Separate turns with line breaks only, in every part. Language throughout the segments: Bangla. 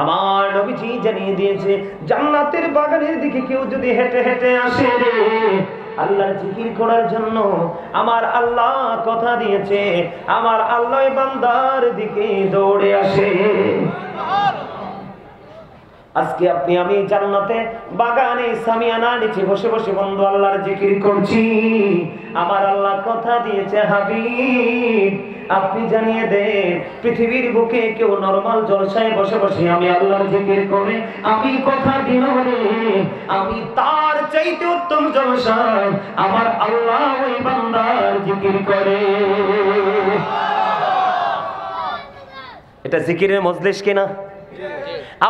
আমার নবীজি জানিয়ে দিয়েছে জান্নাতের বাগানের দিকে কেউ যদি হেঁটে হেঁটে আসে আল্লাহর জিকির করার জন্য, আমার আল্লাহ কথা দিয়েছে আমার আল্লাহ বান্দার দিকে দৌড়ে আসে। আজকে আপনি আমি জান্নাতে বাগানে সামিয়ানা নিচে বসে বসে বন্ধু আল্লাহর জিকির করছি। আমার আল্লাহ কথা দিয়েছে হাবিব আপনি জানিয়ে দেন পৃথিবীর বুকে কেউ নরমাল জলসায় বসে বসে আমি আল্লাহর জিকির করে আমি কথা দিলাম রে, আমি তার চাইতে উত্তম জলসায় আমার আল্লাহ ওই বান্দার জিকির করে। এটা জিকিরের মজলিস কিনা?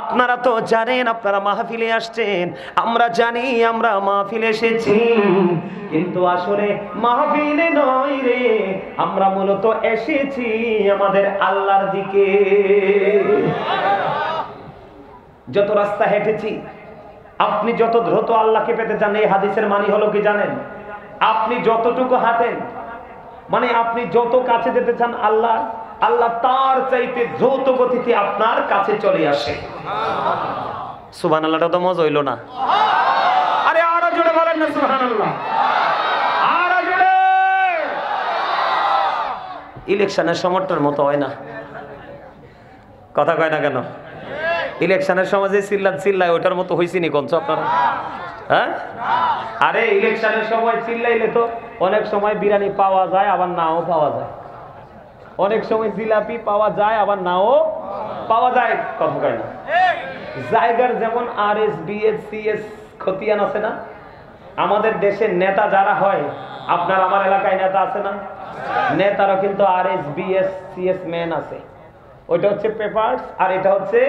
আপনারা তো জানেন, আপনারা মাহফিলে আসছেন, আমরা জানি আমরা মাহফিলে এসেছি, কিন্তু আসলে মাহফিলে নয় রে, আমরা মূলত এসেছি আমাদের আল্লাহর দিকে। যত রাস্তা হেঁটেছি, আপনি যত দ্রুত আল্লাহকে পেতে চান, এই হাদিসের মানে হলো কি জানেন? আপনি যতটুকু হাঁটেন, মানে আপনি যত কাছে যেতে চান আল্লাহ, আল্লাহ তার চাইতে দ্রুত গতিতে আপনার কাছে চলে আসে। সুবহানাল্লাহটা তো মজা হইল না? আরে আরো জোরে বলেন না সুবহানাল্লাহ, আরো জোরে। ইলেকশনের সময়টার মতো হয় না, কথা কয় না কেন? ইলেকশনের সময় যে চিল্লায় ওটার মতো হয়েছে নি কোন আপনারা? হ্যাঁ, আরে ইলেকশনের সময় চিল্লাইলে তো অনেক সময় বিরিয়ানি পাওয়া যায় আবার নাও পাওয়া যায়, অনেক সময় জিলাপি পাওয়া যায় আবার নাও পাওয়া যায়, কথা কয় না? জায়গার যেমন RS BS CS খতিয়ান আছে না, আমাদের দেশের নেতা যারা হয়, আপনার আমার এলাকায় নেতা আছে না, নেতারা কিন্তু RS BS CS ম্যান আছে, ওইটা হচ্ছে পেপারস আর এটা হচ্ছে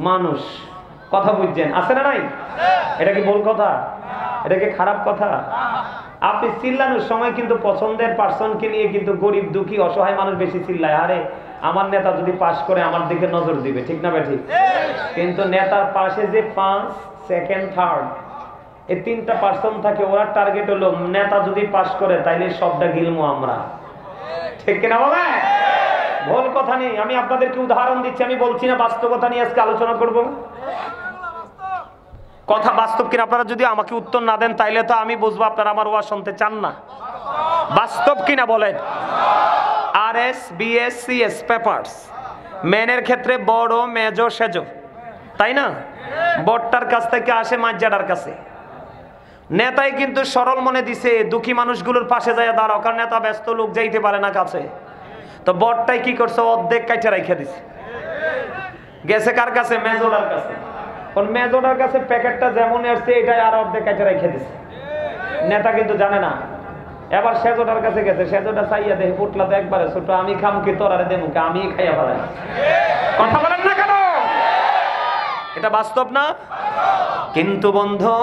মানুষ, কথা বুঝছেন? আছে না নাই? এটা কি ভুল কথা? এটা কি খারাপ কথা? আপনি চিল্লানোর সময় কিন্তু পছন্দের পার্সনকে নিয়ে কিন্তু গরিব দুঃখী অসহায় মানুষ বেশি চিল্লায়, আরে আমার নেতা যদি পাস করে আমার দিকে নজর দিবে, ঠিক না বেঠিক? কিন্তু নেতার পাশে যে 1st, 2nd, 3rd এই 3টা পার্সন থাকে, ওরা টার্গেট হলো নেতা যদি পাস করে তাইলে সবটা গিলমো আমরা, ঠিক কিনা বলে? ভুল কথা নেই, আমি আপনাদেরকে উদাহরণ দিচ্ছি, আমি বলছি না বাস্তবতা নিয়ে আজকে আলোচনা করব। কথা বাস্তব কিনা আপনারা যদি আমাকে উত্তর না দেন তাইলে তো আমি বুঝবো আপনারা আমার ওয়াজ শুনতে চান না। বাস্তব কিনা বলেন? RS BS CS পেপারস মেনের ক্ষেত্রে বড় মেজো সেজো, তাই না? বড়টার কাছ থেকে আসে মাজ্জাটার কাছে। নেতাই কিন্তু সরল মনে দিছে দুঃখী মানুষগুলোর পাশে যায় দাঁড়াও, কারণ নেতা ব্যস্ত, লোক যাইতে পারে না কাছে, তো বড়টাই কি করছে অর্ধেক কাইটা রাইখা দিছে, গেছে কার কাছে? মেজোটার কাছে। কোন মেজোটার কাছে প্যাকেটটা যেমন আসছে এটাই আর অর্ধেক কাইটা রাইখা দিছে, নেতা কিন্তু জানে না। এবার সেজোটার কাছে গেছে, সেজোটা চাইয়া দেখে পুটলা তো একবারে ছোট, আমি খাম কি তোর আরে দেবো, আমি খাইয়া ফেলাই, কথা বলেন না কেন? এটা বাস্তব না? কিন্তু বন্ধু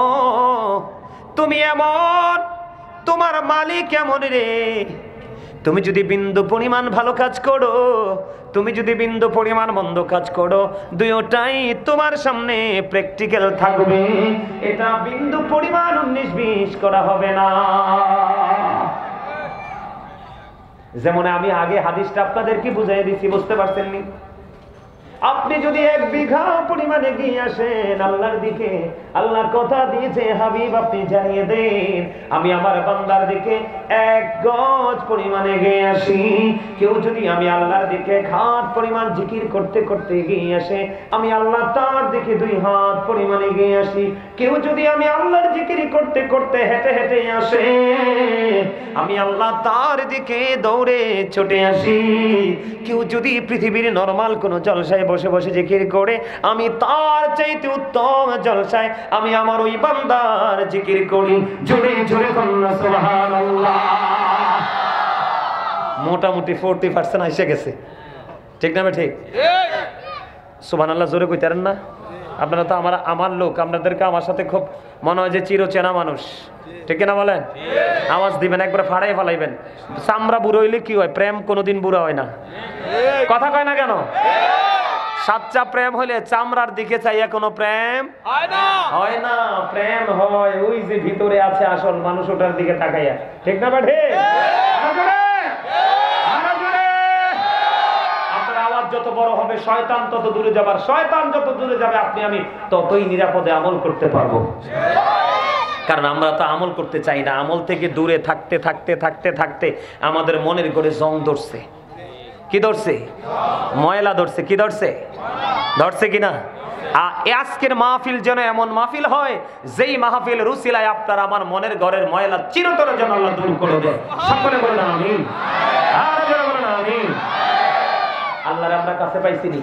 তুমি এমন, তোমার মালিক এমন রে, তুমি যদি বিন্দু পরিমাণ ভালো কাজ করো, তুমি যদি বিন্দু পরিমাণ মন্দ কাজ করো, দুইটাই তোমার সামনে প্র্যাকটিক্যাল থাকবে, এটা বিন্দু পরিমাণ 19-20 করা হবে না। যেমন আমি আগে হাদিসটা আপনাদেরকে বুঝাই দিছি, বুঝতে পারছেন নি? আপনি যদি 1 বিঘা পরিমাণে এগিয়ে আসেন আল্লাহর দিকে, আল্লাহর কথা দিয়েছে হাবিব আপনি জানিয়ে দেন আমি আমার বান্দার দিকে 1 গজ পরিমাণে এগিয়ে আসি। কেউ যদি আমি আল্লাহর দিকে 1 হাত পরিমাণ জিকির করতে করতে এগিয়ে আসে, আমি আল্লাহ তার দিকে 2 হাত পরিমাণে এগিয়ে আসি। কেউ যদি আমি আল্লাহর জিকির করতে করতে হেঁটে হেঁটে আসে, আমি আল্লাহ তার দিকে দৌড়ে ছুটে আসি। কেউ যদি পৃথিবীর নরমাল কোন জলসায় বসে বসে জিকির করে, আমি তার চাইতে উত্তম জলসায় আমি আমার ওই বান্দার জিকির করি। জোরে জোরে বলুন সুবহানাল্লাহ। মোটামুটি 40% এসে গেছে, ঠিক না? ঠিক সুবহানাল্লাহ জোরে কইতারেন না? আপনারা তো আমার লোক, আপনাদেরকে আমার সাথে খুব মনে হয় যে চিরচেনা মানুষ, ঠিক না বলেন? আওয়াজ দিবেন, একবার ফাড়াই ফেলাইবেন। চামড়া বুড়ো হইলে কি হয়? প্রেম কোনোদিন বুড়া হয় না, কথা কয় না কেন? সাচ্চা প্রেম হইলে চামড়ার দিকে চাইয়া কোনো প্রেম হয় না, প্রেম হয় ওই যে ভিতরে আছে আসল মানুষ, ওটার দিকে তাকাইয়া, ঠিক না? ঠিক আপনার আওয়াজ যত বড় হবে শয়তান তত দূরে যাবার, শয়তান যত দূরে যাবে আপনি আমি ততই নিরাপদে আমল করতে পারবো। কারণ আমরা তো আমল করতে চাই না, আমল থেকে দূরে থাকতে থাকতে থাকতে থাকতে আমাদের মনের ঘরে জং ধরছে। কি ধরছে? ময়লা ধরছে। কি ধরছে? ধরছে কিনা? আজকের মাহফিল যেন এমন মাহফিল হয় যেই মাহফিল রুসিলায় আপনার আমার মনের ঘরের ময়লা চিরতরে যেন আল্লাহ দূর করে দেয়। সকলে বলেন আমিন। আর জোরে বলেন আমিন। আল্লাহর আমরা কাছে পাইছি নি?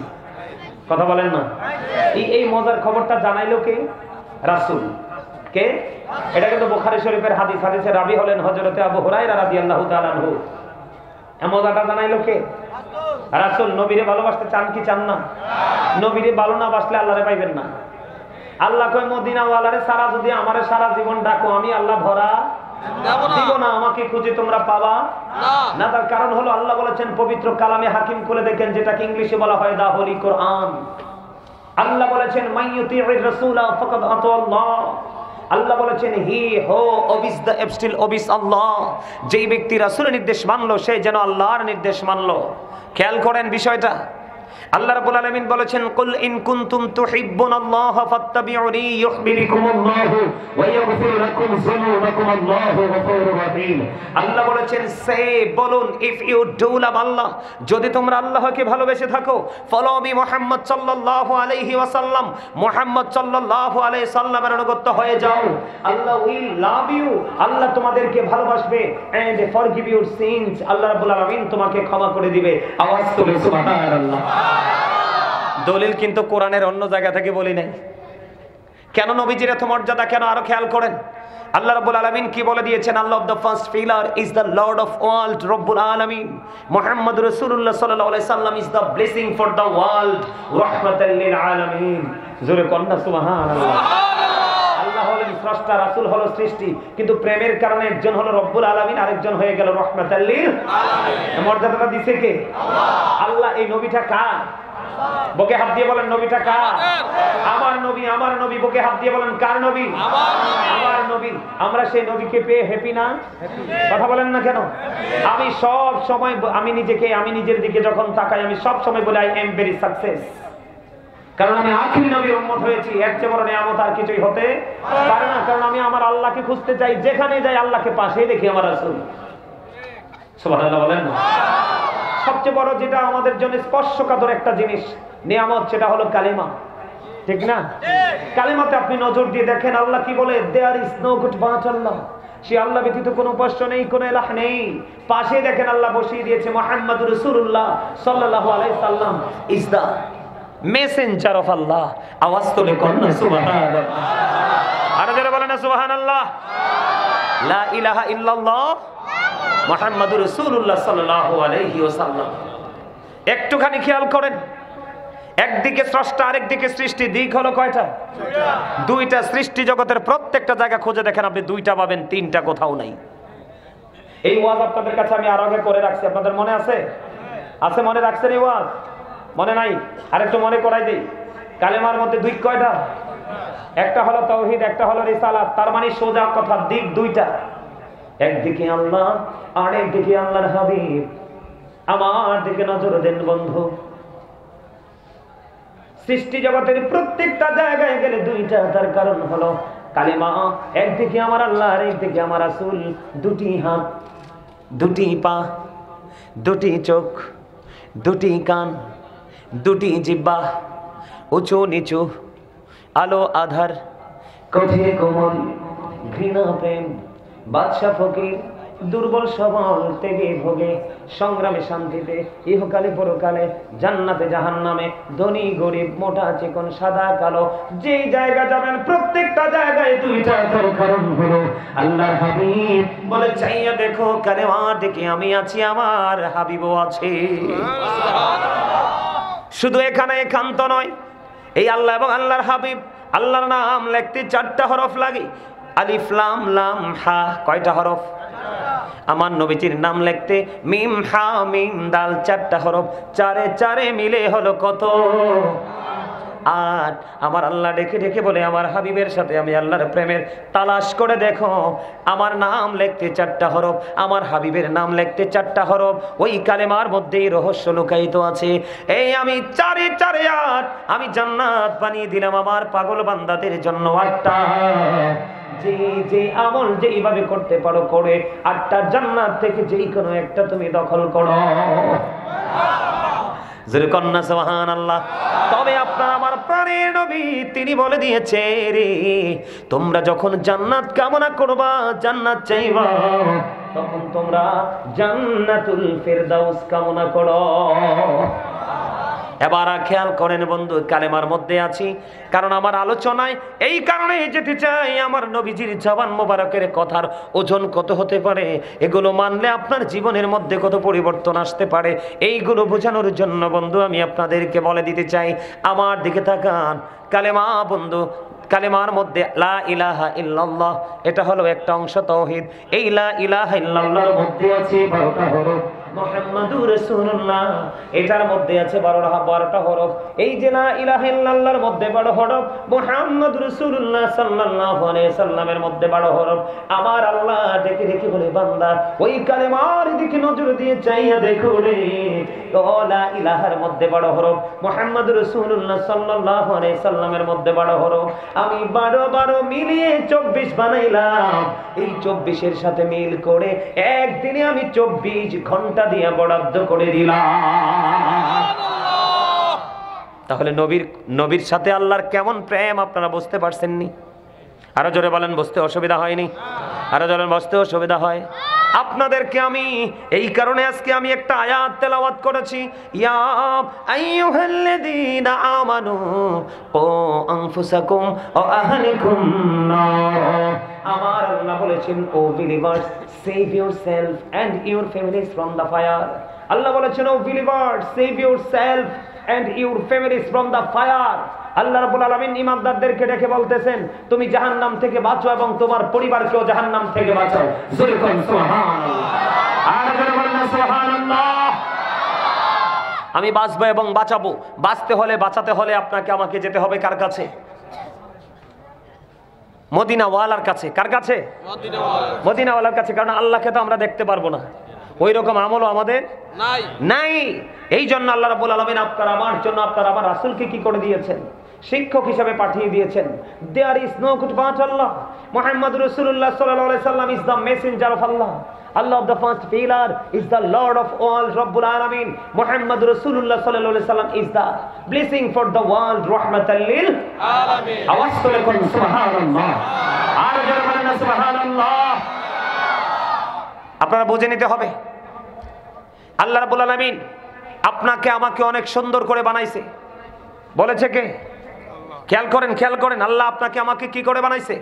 কথা বলেন না। এই মজার খবরটা জানাইলো কে? রাসূল। কে? এটা কিন্তু বুখারী শরীফের হাদিস। হাদিসের রাবী হলেন হযরতে আবু হুরায়রা রাদিয়াল্লাহু তাআলা আনহু। এই মজাটা জানাইলো কে? রাসূল। নবীরে ভালোবাসতে চান কি চান না? নবীরে ভালো না বাসলে আল্লাহরে পাইবেন না। আল্লাহ কয় মদিনা ওয়ালারে সারা যদি আমারে সারা জীবন ডাকো আমি আল্লাহ ভরা দিব না, আমাকে খুঁজে তোমরা পাবা না। তার কারণ হলো আল্লাহ বলেছেন পবিত্র কালামে হাকিম খুলে দেখেন, যেটাকে ইংলিশে বলা হয় দা হোলি কোরআন। আল্লাহ বলেছেন মাইয়ুতিউর রাসূলা ফাকাদ আতা আল্লাহ। আল্লাহ বলেছেন হি হো ওবিস দ্য এবস্টিল ওবিস আল্লাহ। যেই ব্যক্তি রাসূলের নির্দেশ মানলো সে যেন আল্লাহর নির্দেশ মানলো। খেয়াল করেন বিষয়টা। আল্লাহ রাব্বুল আলামিন বলেছেন কুল ইন কুনতুম তুহিব্বুনাল্লাহা ফাত্তাবিউনি ইউহিব্বুকুমুল্লাহু ওয়া ইয়াগফির লাকুম যুনুবাকুম আল্লাহু গফুরুর রহিম। আল্লাহ বলেছেন সে বলুন ইফ ইউ ডু লাভ আল্লাহ, যদি তোমরা আল্লাহকে ভালোবেসে থাকো, ফলো মি মুহাম্মদ সাল্লাল্লাহু আলাইহি ওয়াসাল্লাম, মুহাম্মদ সাল্লাল্লাহু আলাইহি সাল্লামের অনুগত হয়ে যাও, আল্লাহ উইল লাভ ইউ, আল্লাহ তোমাদেরকে ভালোবাসবে, এন্ড ফরগিভ ইউর সিনস, আল্লাহ রাব্বুল আলামিন তোমাকে ক্ষমা করে দিবে। আওয়াজ তুলে সুবহানাল্লাহ। দলিল কিন্তু কোরআনের অন্য জায়গা থেকে বলি নাই। কেন নবীজির এত মর্যাদা কেন? আরো খেয়াল করেন আল্লাহ রাব্বুল আলামিন কি বলে দিয়েছেন। আল্লাহ of the first pillar is the lord of world রব্বুল আলামিন। মুহাম্মদ রাসূলুল্লাহ সাল্লাল্লাহু আলাইহি সাল্লাম is the blessing for the world রাহমাতাল লিল আলামিন। জোরে কন্না সুবহানাল্লাহ। আল্লাহ হলেন স্রষ্টা, রাসূল হলো সৃষ্টি, কিন্তু প্রেমের কারণে একজন হলো রব্বুল আলামিন, আরেকজন হয়ে গেল রাহমাতাল লিল আলামিন। মর্যাদাটা দিছে কে? আল্লাহ। এই নবীটা কার? বুকে হাত দিয়ে বলেন নবীটা কার? আমার নবী। আমার নবী। বুকে হাত দিয়ে বলেন কার নবী? আমার নবী। আমরা সেই নবীকে পেয়ে হ্যাপি না? কথা বলেন না কেন? আমি সব সময় আমি নিজের দিকে যখন তাকাই আমি সব সময় বলি আই এম ভেরি সাকসেস, কারণ আমি আখির নবীর উম্মত হয়েছি। এর চেয়ে বড় নিয়ামত আর কিছুই হতে পারে না। কারণ আমি আমার আল্লাহকে খুঁজতে চাই, যেখানে যাই আল্লাহকে পাশেই দেখি আমার রাসূল। সুবহানাল্লাহ বলেন না। সবচেয়ে বড় যেটা আমাদের জন্য স্পর্শকাতর একটা জিনিস নিয়ামত, সেটা হলো কালিমা। ঠিক না? কালিমাতে আপনি নজর দিয়ে দেখেন আল্লাহ কি বলে, there is no god but আল্লাহ। সে আল্লাহ ব্যতীত কোনো উপাস্য নেই, কোনো ইলাহ নেই। পাশে দেখেন আল্লাহ বসিয়ে দিয়েছে মুহাম্মদুর রাসূলুল্লাহ সাল্লাল্লাহু আলাইহি সাল্লাম ইজ দা মেসেঞ্জার অফ আল্লাহ। আওয়াজ তুলে কন্না সুবহানাল্লাহ। আর যারা বলেন না সুবহানাল্লাহ। লা ইলাহা ইল্লাল্লাহ মুহাম্মাদুর রাসূলুল্লাহ সাল্লাল্লাহু আলাইহি ওয়াসাল্লাম। একটুখানি খেয়াল করেন, একদিকে স্রষ্টা আরেকদিকে সৃষ্টি, দিক হলো কয়টা? দুইটা। সৃষ্টি জগতের প্রত্যেকটা জায়গা খুঁজে দেখেন আপনি দুইটা পাবেন, তিনটা কোথাও নাই। এই ওয়াজ আপনাদের কাছে আমি আরো আগে করে রাখছি, আপনাদের মনে আছে? আছে? মনে রাখছেন এই ওয়াজ? মনে নাই? আরেকটু মনে করাই দেই। কালেমার মধ্যে দুই কয়টা? একটা হলো তাওহীদ, একটা হলো রিসালাত। তার মানে সোজা কথা, দিক দুইটা। একদিকে আল্লাহ আর একদিকে আল্লাহর হাবিব। আমার দিকে নজর দেন বন্ধু। সৃষ্টি জগতের প্রত্যেকটা জায়গায় গেলে দুইটা, তার কারণ হলো কালিমা। একদিকে আমার আল্লাহ আর একদিকে আমার রাসূল। দুটি হাত, দুটি পা, দুটি চোখ, দুটি কান, দুটি জিহ্বা, উঁচু নিচু, আলো আধার, কঠিন কোমল, ঘৃণা প্রেম, বাদশা ফকির, দুর্বল সবল, ত্যাগে ভোগে, সংগ্রামে শান্তিতে, ইহকালে পরকালে, জান্নাতে জাহান্নামে, ধনী গরিব, মোটা চিকন, সাদা কালো, যেই জায়গা যাবেন প্রত্যেকটা জায়গায় দুইটা, তার কারণ হলো আল্লাহর হাবিব বলে চাইয়া দেখো কালেমার দিকে আমি আছি, আমার হাবিবও আছে। শুধু এখানে একান্ত নয়, এই আল্লাহ এবং আল্লাহর হাবিব, আল্লাহর নাম লিখতে 4টা হরফ লাগে। আলিফ লাম লাম হা। কয়টা হরফ? আমার নবীজির নাম লিখতে মিম হা মিম দাল 4টা হরফ। 4 এ 4 মিলে হলো কত? আর আমার আল্লাহ ডেকে ডেকে বলে, আমার হাবিবের সাথে আমি আল্লাহর প্রেমের তালাশ করে দেখো, আমার নাম লিখতে 4টা হরফ, আমার হাবিবের নাম লিখতে 4টা হরফ, ওই কালেমার মধ্যেই রহস্য লুকায়িত আছে। এই আমি 4 আমি জান্নাত বানিয়ে দিলাম আমার পাগল বান্দাদের জন্য 8টা। যে যে আমল যেইভাবে করতে পারো করে 8টা জান্নাত থেকে যেই কোনো একটা তুমি দখল করো। জোরে কন্না সুবহানাল্লাহ। তবে আপনার আমার প্রাণের নবী তিনি বলে দিয়েছে, রে তোমরা যখন জান্নাত কামনা করবা, জান্নাত চাইবা, তখন তোমরা জান্নাতুল ফেরদাউস কামনা করো। এবার খেয়াল করেন বন্ধু, কালেমার মধ্যে আছি, কারণ আমার আলোচনায় এই কারণে যেতে চাই, আমার নবীজির জবান মোবারকের কথার ওজন কত হতে পারে, এগুলো মানলে আপনার জীবনের মধ্যে কত পরিবর্তন আসতে পারে, এইগুলো বোঝানোর জন্য বন্ধু আমি আপনাদেরকে বলে দিতে চাই। আমার দিকে তাকান, কালেমা বন্ধু, কালেমার মধ্যে লা ইলাহা ইল্লাল্লাহ, এটা হলো একটা অংশ তাওহীদ। এই লা ইলাহা ইল্লাল্লাহর মধ্যে আছে 12টা হরফ, মুহাম্মাদুর রাসূলুল্লাহ এটার মধ্যে আছে 12টা হরফ। এই যে লা ইলাহা ইল্লাল্লাহর মধ্যে 12 হরফ, মুহাম্মাদুর রাসূলুল্লাহ সাল্লাল্লাহু আলাইহি সাল্লামের মধ্যে 12 হরফ। আমার আল্লাহ ডেকে ডেকে বলে, বান্দা ওই কালেমার দিকে নজর দিয়ে চাইয়া দেখো রে, তো লা ইলাহার মধ্যে 12 হরফ, মুহাম্মাদুর রাসূলুল্লাহ সাল্লাল্লাহু আলাইহি সাল্লামের মধ্যে 12 হরফ। আমি 12 মিলিয়ে 24 বানাইলাম। এই 24 এর সাথে মিল করে একদিনে আমি 24 ঘন্টা দিয়ে বরাদ্দ করে দিলাম। তাহলে নবীর সাথে আল্লাহর কেমন প্রেম আপনারা বুঝতে পারছেননি? আরো জোরে বলেন, বুঝতে অসুবিধা হয়নি? আরো জোরে বুঝতে অসুবিধা হয়? আপনাদেরকে আমি এই কারণে আজকে আমি একটা আয়াত তেলাওয়াত করেছি, ইয়া আইয়ুহাল্লাযীনা আমানু কু আনফুসাকুম ওয়া আহলিকুম নার। আমার আল্লাহ বলেছেন, O believers, save yourself and your families from the fire. আল্লাহ বলেছেন, O believers, save yourself and your families from the fire. আল্লাহ রাব্বুল আলামিন ঈমানদারদেরকে ডেকে বলতেছেন, তুমি জাহান্নাম থেকে বাঁচো এবং তোমার পরিবারকেও জাহান্নাম থেকে বাঁচাও। জোরে বলুন সুবহানাল্লাহ। আর জোরে বলুন সুবহানাল্লাহ। আমি বাঁচবো এবং বাঁচাবো। বাঁচতে হলে, বাঁচাতে হলে আপনাকে আমাকে যেতে হবে কার কাছে? মদিনাওয়ালার কাছে। কার কাছে? মদিনাওয়ালার কাছে। কারণ আল্লাহকে তো আমরা দেখতে পারবো না, ওই রকম আমলও আমাদের নাই। এই জন্য আল্লাহ রাব্বুল আলামিন আপনার আমার জন্য আপনার আমার রাসূলকে কি করে দিয়েছেন? শিক্ষক হিসেবে পাঠিয়ে দিয়েছেন। There is no good but আল্লাহ। মুহাম্মদুর রাসূলুল্লাহ সাল্লাল্লাহু আলাইহি সাল্লাম ইজ দ্য মেসেঞ্জার অফ আল্লাহ। Allah of the first pillar is the Lord of all, Rabbul Alamin. Muhammad Rasulullah sallallahu alaihi wasallam is the blessing for the world, rahmatan lil alamin. Awaz tole korun subhanallah. Ar jore bolen subhanallah. আপনারা বুঝে নিতে হবে, আল্লাহ রাব্বুল আলামিন আপনাকে আমাকে অনেক সুন্দর করে বানাইছে। বলেছে কে? খেয়াল করেন, খেয়াল করেন, আল্লাহ আপনাকে আমাকে কি করে বানাইছে?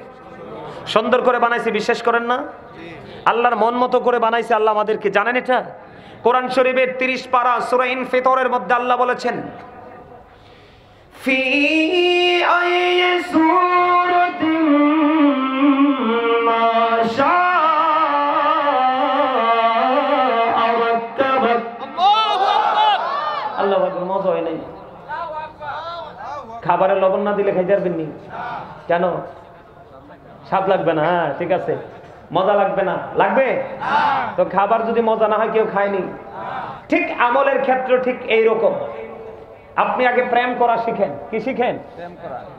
সুন্দর করে বানাইছে। বিশ্বাস করেন না? আল্লাহর মন মতো করে বানাইছে আল্লাহ আমাদেরকে। জানেন এটা? কোরআন শরীফের 30 পারা সূরা ইনফিতরের মধ্যে আল্লাহ বলেছেন, ফি আইয়ি সূরাতিন মা শাআ রাক্কাবাক। আল্লাহু আকবার। আল্লাহু আকবার। মজা হয় নাই? খাবারে লবণ না দিলে খাইতে পারবেন নি? কেন? স্বাদ লাগবে না? হ্যাঁ ঠিক আছে। মজা লাগবে না? লাগবে। তো খাবার যদি মজা না হয় কেউ খায়নি। ঠিক আমলের ক্ষেত্রে ঠিক এইরকম। আপনি আগে প্রেম করা শিখেন। কি শিখেন?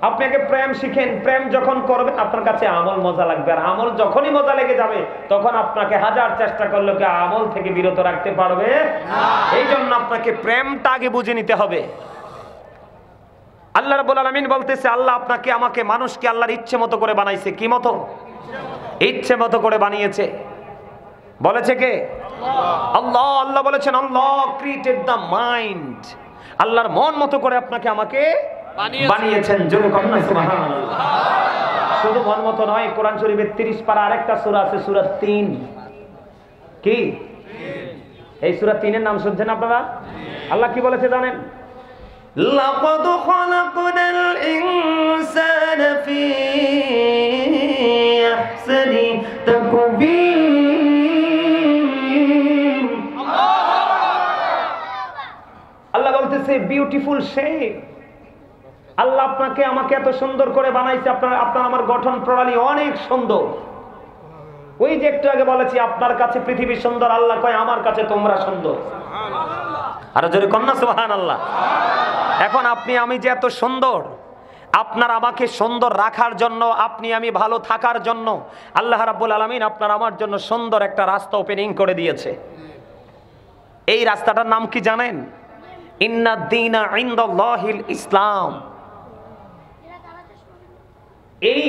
আপনি আগে প্রেম শিখেন। প্রেম যখন করবেন আপনার কাছে আমল মজা লাগবে। আর আমল যখনই মজা লেগে যাবে তখন আপনাকে হাজার চেষ্টা করলে কি আমল থেকে বিরত রাখতে পারবে না। এই জন্য আপনাকে প্রেমটা আগে বুঝে নিতে হবে। আল্লাহ রাব্বুল আলামিন বলতেছে, আল্লাহ আপনাকে আমাকে মানুষকে আল্লাহর ইচ্ছে মতো করে বানাইছে। কি মতো? ইচ্ছে মতো করে বানিয়েছে। বলেছে কে? আল্লাহ। আল্লাহ বলেছেন, আল্লাহ ক্রিয়েটেড দ্য মাইন্ড। আল্লাহর মন মতো করে আপনাকে আমাকে বানিয়েছেন। জোরে বলুন সুবহানাল্লাহ। শুধু মন মতো নয়, কোরআন শরীফের 30 পারা আরেকটা সূরা আছে, সূরা 3। কি? এই সূরা 3 এর নাম শুনছেন আপনারা? আল্লাহ কি বলেছে জানেন? লাকাদ খালাকনাল ইনসানা ফি আহসানি তাকবীর। আল্লাহ বলতেছে বিউটিফুল শেপ। আল্লাহ আপনাকে আমাকে এত সুন্দর করে বানাইছে, আপনার আমার গঠন প্রণালী অনেক সুন্দর। ওই যে একটু আগে বলেছি আপনার কাছে পৃথিবী সুন্দর, আল্লাহ কয় আমার কাছে তোমরা সুন্দর। আর জোরে কন্যা সুবহানাল্লাহ। এখন আপনি আমি যে এত সুন্দর, আপনার আমাকে সুন্দর রাখার জন্য, আপনি আমি ভালো থাকার জন্য আল্লাহ রাব্বুল আলামিন আপনার আমার জন্য সুন্দর একটা রাস্তা ওপেনিং করে দিয়েছে। এই রাস্তাটার নাম কি জানেন? ইন্নাদ দীনা ইনদাল্লাহিল ইসলাম। এই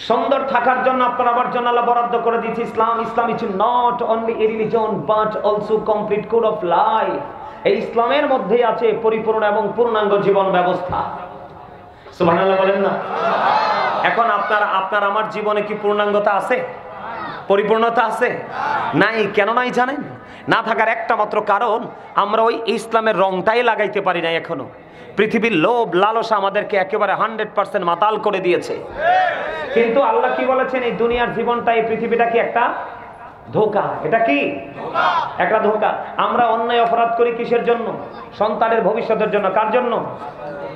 সুন্দর থাকার জন্য আপনার আমার জন্য আল্লাহ বরাদ্দ করে দিয়েছে ইসলাম। Islam is not only a religion but also complete code of life. এই ইসলামের মধ্যেই আছে পরিপূর্ণ এবং পূর্ণাঙ্গ জীবন ব্যবস্থা। সুবহানাল্লাহ বলেন না? এখন আপনার আমার জীবনে কি পূর্ণাঙ্গতা আছে? পরিপূর্ণতা আছে? নাই। কেন নাই জানেন? না থাকার একটা মাত্র কারণ, আমরা ওই ইসলামের রংটাই লাগাইতে পারি না এখনো। পৃথিবীর লোভ লালসা আমাদেরকে একেবারে 100% মাতাল করে দিয়েছে। কিন্তু আল্লাহ কি বলেছেন? এই দুনিয়ার জীবনটা, এই পৃথিবীটা কি একটা ধোঁকা। এটা কি একটা ধোঁকা। আমরা অন্যায় অপরাধ করি কিসের জন্য? সন্তানের ভবিষ্যতের জন্য। কার জন্য?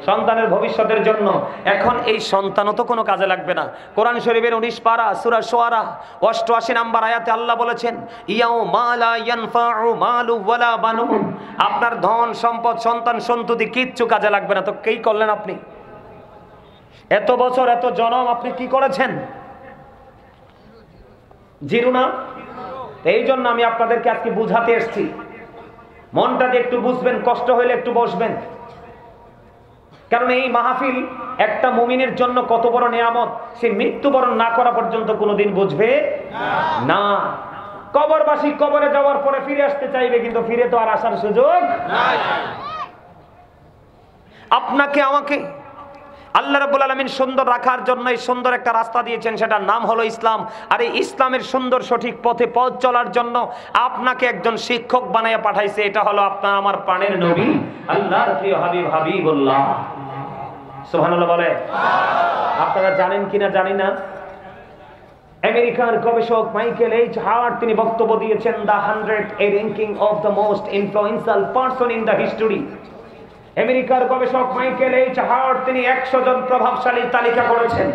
সন্তানের ভবিষ্যতের জন্য। এখন এই সন্তানও তো কোনো কাজে লাগবে না। কোরআন শরীফের 19 পারা সূরা শুআরা 88 নম্বর আয়াতে আল্লাহ বলেছেন, ইয়াউমা লা ইয়ানফাউ মালু ওয়ালা বানুন। আপনার ধন সম্পদ সন্তান সন্ততি কিচ্ছু কাজে লাগবে না। তো কি করলেন আপনি? এত বছর এত জনম আপনি কি করেছেন? জিরো না? এই জন্য আমি আপনাদেরকে আজকে বুঝাতে এসেছি। মনটা যে একটু বুঝবেন, কষ্ট হইলে একটু বসবেন। কারণ এই মাহফিল একটা মুমিনের জন্য কত বড় নিয়ামত, সে মৃত্যুবরণ না করা পর্যন্ত কোনোদিন বুঝবে না। কবরবাসী কবরে যাওয়ার পরে ফিরে আসতে চাইবে, কিন্তু ফিরে তো আর আসার সুযোগ নাই। আপনাকে আমাকে আল্লাহ রাব্বুল আলামিন সুন্দর রাখার জন্য এই সুন্দর একটা রাস্তা দিয়েছেন, সেটার নাম হলো ইসলাম। আর এই ইসলামের সুন্দর সঠিক পথে পথ চলার জন্য আপনাকে একজন শিক্ষক বানাইয়া পাঠাইছে। এটা হলো আপনার আমার প্রাণের নবী, আল্লাহর প্রিয় হাবিব হাবিবুল্লাহ। সুবহানাল্লাহ বলে। আপনারা জানেন কিনা জানি না, আমেরিকার গবেষক মাইকেল এইচ হার্ট তিনি বক্তব্য দিয়েছেন, the 100 A ranking of the most influential person in the history. আমেরিকার গবেষক মাইকেল এইচ হার্ট তিনি 100 জন প্রভাবশালীর তালিকা করেছেন।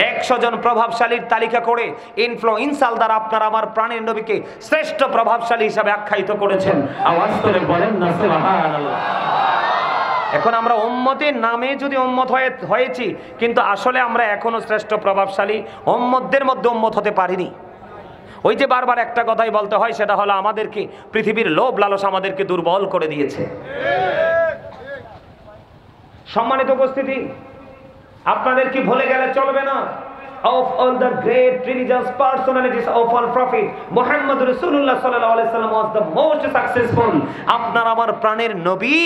100 জন প্রভাবশালীর তালিকা করে ইনফ্লুয়েন্সিয়াল দ্বারা আপনার আমার প্রাণের নবীকে শ্রেষ্ঠ প্রভাবশালী হিসেবে আখ্যায়িত করেছেন। আওয়াজ করে বলেন না সুবহানাল্লাহ। এখন আমরা উম্মতের নামে যদি উম্মত হয়েছি, কিন্তু আসলে আমরা এখনো শ্রেষ্ঠ প্রভাবশালী উম্মতদের মধ্যে উম্মত হতে পারিনি। ওই যে বারবার একটা কথাই বলতে হয়, সেটা হলো আমাদেরকে পৃথিবীর লোভ লালস আমাদেরকে দুর্বল করে দিয়েছে। সম্মানিত উপস্থিতি, আপনাদের কি ভুলে গেলে চলবে না, of all the great religious personalities of all prophet Muhammad Rasulullah sallallahu alaihi wasallam was the most successful. আপনার আমার প্রাণের নবী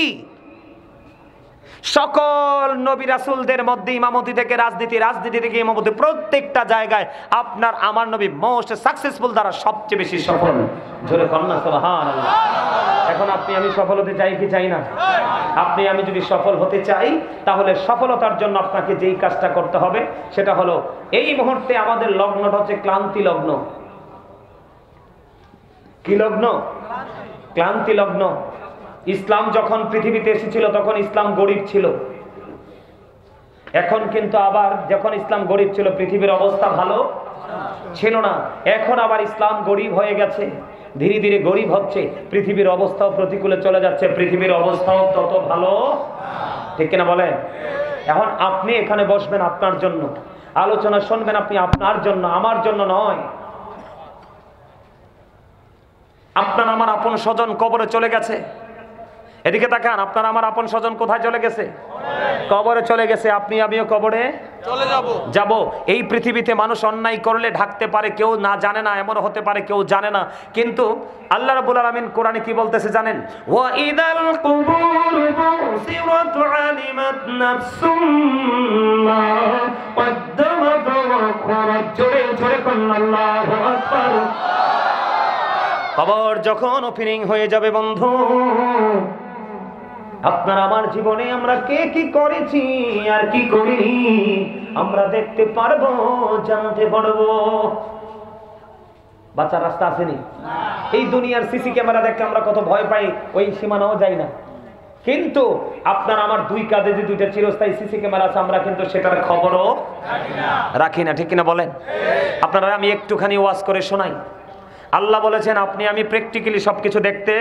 সকল নবী রাসূলদের মধ্যে ইমামতি থেকে রাজনীতি থেকে ইমামতি, প্রত্যেকটা জায়গায় আপনার আমার নবী মোস্ট সাকসেসফুল, দ্বারা সবচেয়ে বেশি সফল। জোরে কন্যা সুবহানাল্লাহ। এখন আপনি আমি সফল হতে চাই কি চাই না? আপনি আমি যদি সফল হতে চাই, তাহলে সফলতার জন্য আপনাকে যেই কাজটা করতে হবে সেটা হলো, এই মুহূর্তে আমাদের লগ্নটা হচ্ছে ক্লান্তি লগ্ন। কি লগ্ন? ক্লান্তি লগ্ন। ইসলাম যখন পৃথিবীতে এসেছিল তখন ইসলাম গরিব ছিল। এখন কিন্তু আবার যখন ইসলাম গরিব ছিল, পৃথিবীর অবস্থা ভালো ছিল না। এখন আবার ইসলাম গরিব হয়ে গেছে, ধীরে ধীরে গরিব হচ্ছে, পৃথিবীর অবস্থাও প্রতিকূলে চলে যাচ্ছে, পৃথিবীর অবস্থাও তত ভালো, ঠিক কিনা বলেন? এখন আপনি এখানে বসবেন আপনার জন্য, আলোচনা শুনবেন আপনি আপনার জন্য, আমার জন্য নয়। আপনার আমার আপন স্বজন কবরে চলে গেছে। এদিকে তাকান, আপনার আমার আপন স্বজন কোথায় চলে গেছে? কবরে চলে গেছে। আপনি আমিও কবরে চলে যাব। এই পৃথিবীতে মানুষ অন্যায় করলে ঢাকতে পারে, কেউ না জানে না, এমন হতে পারে কেউ জানে না। কিন্তু আল্লাহ রাব্বুল আলামিন কোরআনে কি বলতেছে জানেন? ওয়া ইদাল কুবুর বুসিরাত আলিমাত নাফসুম মা কদ্দামাত ওয়া আখরাত। জোরে জোরে কোন আল্লাহু আকবার। কবর যখন ওপেনিং হয়ে যাবে বন্ধু, আপনার আমার জীবনে আমরা কে কি করেছি আর কি করিনি আমরা দেখতে পারবো, জানতে পারবো। বাচ্চার রাস্তা আসেনি। এই দুনিয়ার সিসি ক্যামেরা দেখে আমরা কত ভয় পাই, ওই সীমানাও যাই না। কিন্তু আপনার আমার দুই কাঁধে যে দুইটা চিরস্থায়ী সিসি ক্যামেরা আছে, আমরা কিন্তু সেটার খবরও রাখি না, ঠিক কিনা বলেন? আপনারা আমি একটুখানি ওয়াজ করে শোনাই। আল্লাহ বলেছেন আপনি আমি প্র্যাকটিক্যালি সবকিছু দেখতে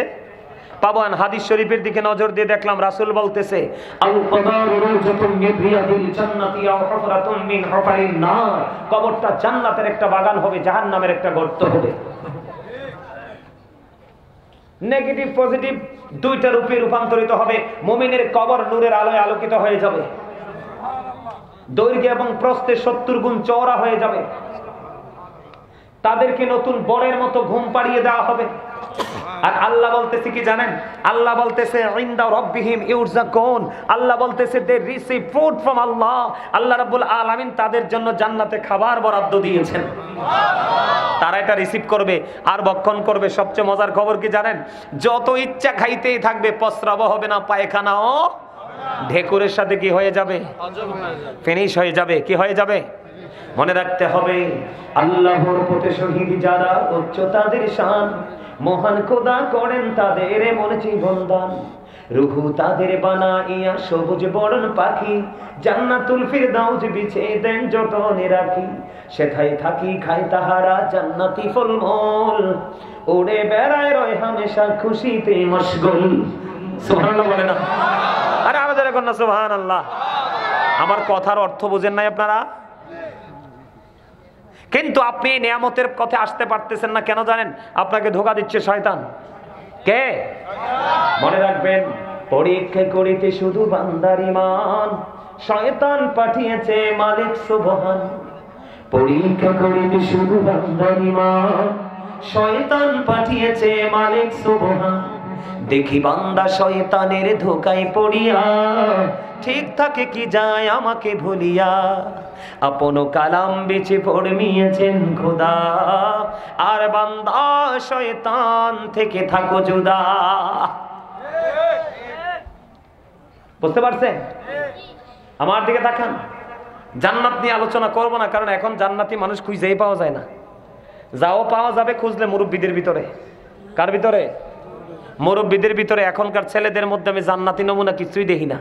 পাবেন। হাদিস শরীফের দিকে নজর দিয়ে দেখলাম রাসূল বলতেছে কবরটা জান্নাতের একটা বাগান হবে, জাহান্নামের একটা গর্ত হবে। নেগেটিভ পজিটিভ দুইটা রূপে রূপান্তরিত হবে। মুমিনের কবর নূরের আলোয় আলোকিত হয়ে যাবে, দৈর্ঘ্য এবং প্রস্থে 70 গুণ চওড়া হয়ে যাবে। তাদেরকে নতুন বরের মতো ঘুম পাড়িয়ে দেওয়া হবে। আর আল্লাহ বলতেছে কি জানেন? আল্লাহ বলতেছে ইনদা রাব্বিহিম ইউরযাকুন, আল্লাহ বলতেছে দে রিসিভ ফুড ফ্রম আল্লাহ। আল্লাহ রাব্বুল আলামিন তাদের জন্য জান্নাতে খাবার বরাদ্দ দিয়েছেন, তারা এটা রিসিভ করবে আর ভক্ষণ করবে। সবচেয়ে মজার খবর কি জানেন? যত ইচ্ছা খাইতেই থাকবে, প্রস্রাবও হবে না, পায়খানাও ঢেকুরের সাথে কি হয়ে যাবে? ফিনিশ হয়ে যাবে। কি হয়ে যাবে? মনে রাখতে হবে আল্লাহর পথে শহীদ যারা, উচ্চ তাদের শান, মহান খোদা করেন তাদের মনে জীবন দান। রুহু তাদের বানাইয়া সবুজ বরণ পাখি, জান্নাতুল ফিরদাউস বিছে দেন যতনে রাখি। সেথায় থাকি খায় তাহারা জান্নাতি ফলমূল, উড়ে বেড়ায় রয় হামেশা খুশিতে মশগুল। সুবহানাল্লাহ বলে না? আরে আমাদের এখন না সুবহানাল্লাহ। আমার কথার অর্থ বুঝেন নাই আপনারা? কিন্তু আপনি এই নিয়ামতের কথা আসতে পারতেছেন না কেন জানেন? আপনাকে ধোঁকা দিচ্ছে শয়তান। কে? মনে রাখবেন, পরীক্ষা করিতে শুধু বান্দার ঈমান, শয়তান পাঠিয়েছে মালিক সুবহান। পরীক্ষা করিতে শুধু বান্দার ঈমান, শয়তান পাঠিয়েছে মালিক সুবহান। দেখি বান্দা শয়তানের ধোঁকায় পড়িয়া, ঠিক থাকে কি যায় আমাকে ভুলিয়া। আপন কালাম বেঁচে পড়মিয়েছেন খোদা, আর বান্দা শয়তান থেকে থাকো জুদা। বুঝতে পারছেন? আমার দিকে তাকান। জান্নাত নিয়ে আলোচনা করবো না, কারণ এখন জান্নাতি মানুষ খুঁজেই পাওয়া যায় না। যাও পাওয়া যাবে খুঁজলে মুরব্বীদের ভিতরে। কার ভিতরে? মুরব্বীদের ভিতরে। এখনকার ছেলেদের মধ্যে আমি জান্নাতি নমুনা কিছুই দেখি না।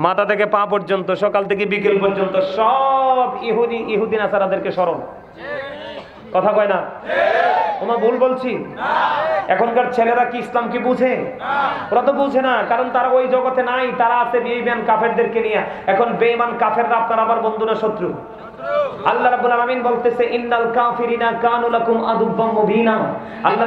মাথা থেকে পা পর্যন্ত, সকাল থেকে বিকেল পর্যন্ত সব ইহুদি নাসারাদেরকে স্মরণ। কথা কয় না? ওমা ভুল বলছি? এখনকার ছেলেরা কি ইসলাম কি বুঝে? ওরা তো বুঝে না, কারণ তারা ওই জগতে নাই। তারা আছে বেঈমান কাফেরদেরকে নিয়ে। এখন বেঈমান কাফেররা আপনার আবার বন্ধু না শত্রু? আল্লাহ রাব্বুল আলামিন বলতেছে ইন্নাল কাফিরিনা কানু লাকুম আদুব্বাম মুবিনা। আল্লাহ